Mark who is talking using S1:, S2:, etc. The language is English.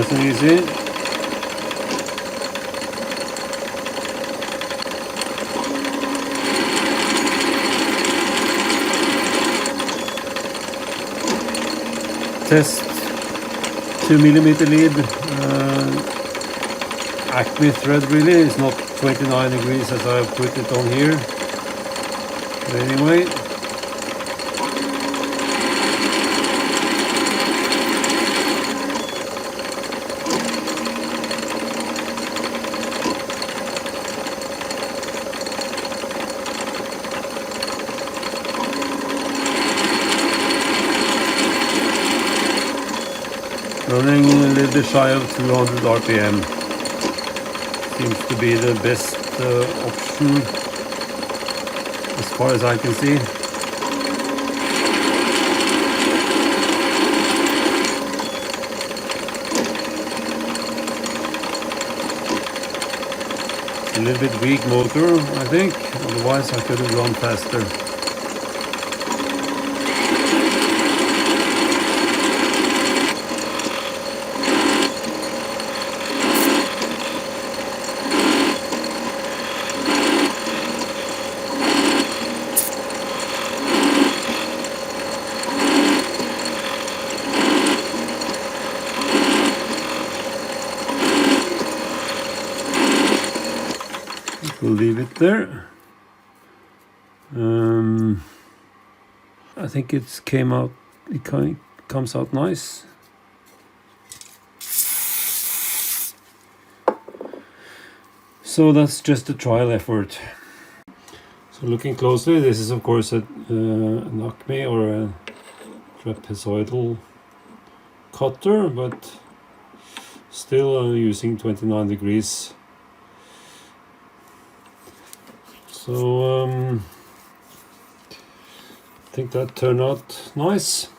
S1: nice and easy. Test 2mm lead. ACME thread really is not 29 degrees as I put it on here. But anyway. Running a little bit shy of 200 RPM. Seems to be the best option as far as I can see. It's a little bit weak motor, I think, otherwise I could have run faster. We'll leave it there. I think it comes out nice. So that's just a trial effort. So looking closely, this is of course an ACME or a trapezoidal cutter, but still using 29 degrees. So I think that turned out nice.